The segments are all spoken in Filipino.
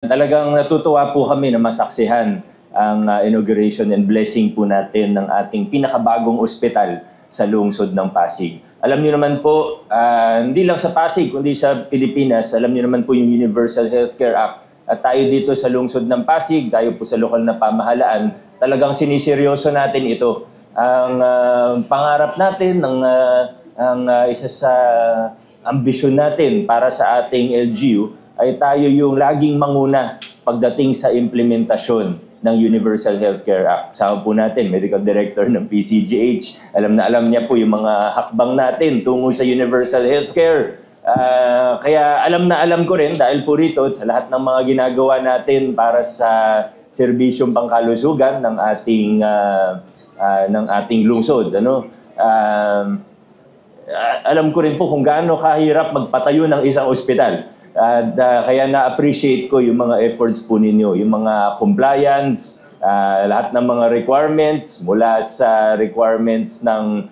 Talagang natutuwa po kami na masaksihan ang inauguration and blessing po natin ng ating pinakabagong ospital sa lungsod ng Pasig. Alam niyo naman po, hindi lang sa Pasig, kundi sa Pilipinas, alam niyo naman po yung Universal Healthcare Act. At tayo dito sa lungsod ng Pasig, tayo po sa lokal na pamahalaan, talagang siniseryoso natin ito. Ang pangarap natin, ang isa sa ambisyon natin para sa ating LGU, ay tayo yung laging manguna pagdating sa implementasyon ng Universal Healthcare Act. Sama po natin, Medical Director ng PCGH. Alam na alam niya po yung mga hakbang natin tungo sa Universal Healthcare. Kaya alam na alam ko rin dahil po rito sa lahat ng mga ginagawa natin para sa serbisyong pangkalusugan ng ating lungsod. Alam ko rin po kung gaano kahirap magpatayo ng isang ospital. At kaya na-appreciate ko yung mga efforts po ninyo, yung mga compliance, lahat ng mga requirements, mula sa requirements ng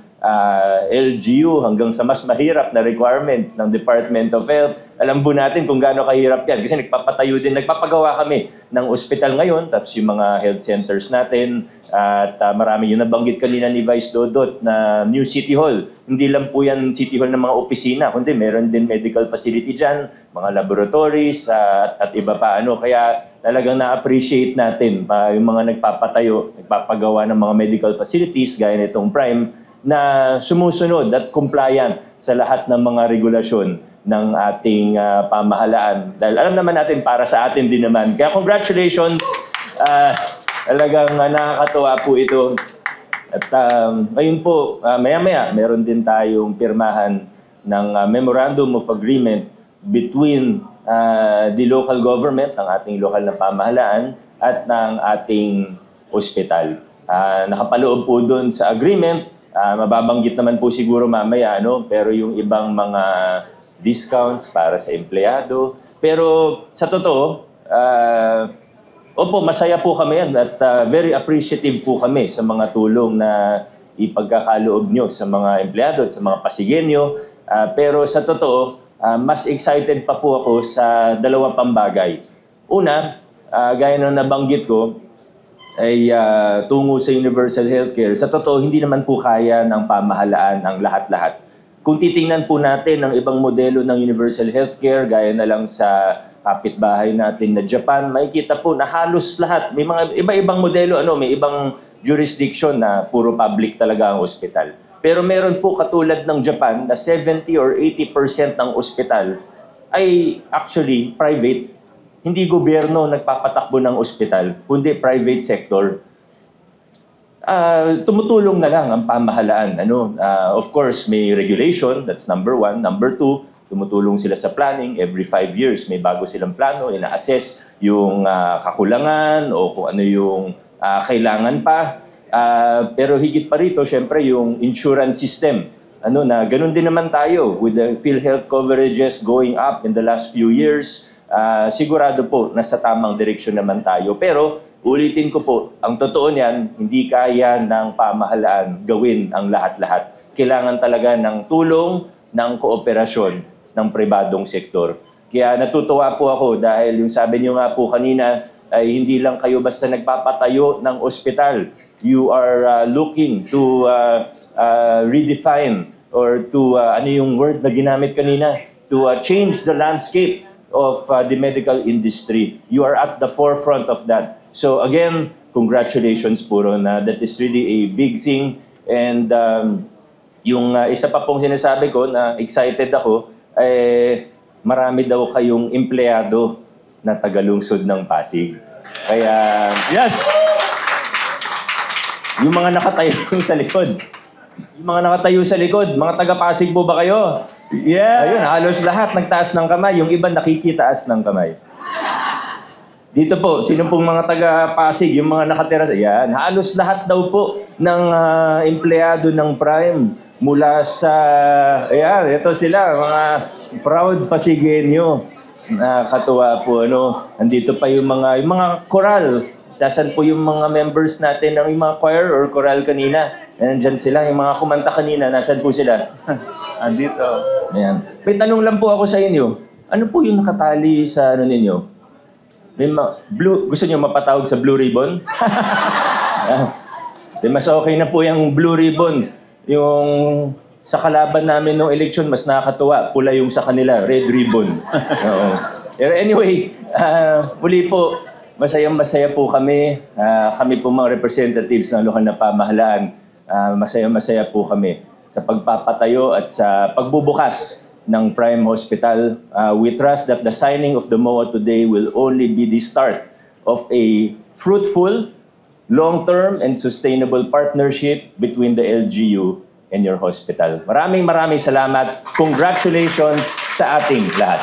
LGU hanggang sa mas mahirap na requirements ng Department of Health. Alam po natin kung gaano kahirap yan kasi nagpapagawa kami ng ospital ngayon, tapos yung mga health centers natin, at marami yung nabanggit kanina ni Vice Dodot na new City Hall. Hindi lang po yan City Hall ng mga opisina, kundi meron din medical facility dyan, mga laboratories at iba pa. Kaya talagang na-appreciate natin yung mga nagpapagawa ng mga medical facilities gaya nitong Prime na sumusunod at compliant sa lahat ng mga regulasyon ng ating pamahalaan. Dahil alam naman natin para sa atin din naman. Kaya congratulations! Talagang nakakatuwa po ito. At ngayon po, maya-maya, meron din tayong pirmahan ng Memorandum of Agreement between the local government, ng ating lokal na pamahalaan, at ng ating ospital. Nakapaloob po doon sa agreement, mababanggit naman po siguro mamaya, pero yung ibang mga discounts para sa empleyado. Pero sa totoo, opo, masaya po kami yan at very appreciative po kami sa mga tulong na ipagkakaloob nyo sa mga empleyado at sa mga Pasigenyo. Pero sa totoo, mas excited pa po ako sa dalawang pambagay. Una, gaya ng nabanggit ko, ay tungo sa Universal Healthcare. Sa totoo, hindi naman po kaya ng pamahalaan ang lahat-lahat. Kung titingnan po natin ang ibang modelo ng Universal Healthcare, gaya na lang sa kapitbahay natin na Japan, makikita po na halos lahat. May mga iba-ibang modelo, may ibang jurisdiction na puro public talaga ang ospital. Pero meron po katulad ng Japan na 70 or 80% ng ospital ay actually private. Hindi gobyerno nagpapatakbo ng ospital, kundi private sector. Tumutulong na lang ang pamahalaan. Of course, may regulation, that's number one. Number two, tumutulong sila sa planning. Every 5 years, may bago silang plano. Ina-assess yung kakulangan o kung ano yung kailangan pa. Pero higit pa rito, syempre, yung insurance system. Na ganun din naman tayo with the PhilHealth coverages going up in the last few years. Sigurado po, nasa tamang direksyon naman tayo. Pero ulitin ko po, ang totoo niyan, hindi kaya ng pamahalaan gawin ang lahat-lahat. Kailangan talaga ng tulong, ng kooperasyon ng pribadong sektor. Kaya natutuwa po ako dahil yung sabi niyo nga po kanina ay hindi lang kayo basta nagpapatayo ng ospital. You are looking to redefine or to, ano yung word na ginamit kanina? To change the landscape of the medical industry. You are at the forefront of that. So again, congratulations po na that is really a big thing. And yung isa pa pong sinasabi ko na excited ako, marami daw kayong empleyado na tagalungsod ng Pasig. Kaya, yes! Yung mga nakatayo sa likod. Mga taga-Pasig po ba kayo? Yeah! Ayun, halos lahat nagtaas ng kamay. Yung iba nakikitaas ng kamay. Dito po, sino pong mga taga-Pasig, yung mga nakatira, yan, halos lahat daw po ng empleyado ng Prime mula sa, ito sila, mga proud Pasigenyo. Nakakatuwa po, andito pa yung mga choral. Dasan po yung mga members natin ng mga choir or choral kanina. Nandyan sila, yung mga kumanta kanina, nasan po sila? Andito. Ayan. May tanong lang po ako sa inyo. Ano po yung nakatali sa ninyo? Gusto niyo mapatawag sa Blue Ribbon? Mas okay na po yung Blue Ribbon. Yung sa kalaban namin nung election, mas nakakatuwa. Pula yung sa kanila, Red Ribbon. Oo. Pero anyway, muli po, masayang-masaya po kami. Kami po mga representatives ng lokal na pamahalaan. Masayang-masaya po kami sa pagpapatayo at sa pagbubukas ng Prime Hospital. We trust that the signing of the MOA today will only be the start of a fruitful, long-term and sustainable partnership between the LGU and your hospital. Maraming salamat. Congratulations sa ating lahat.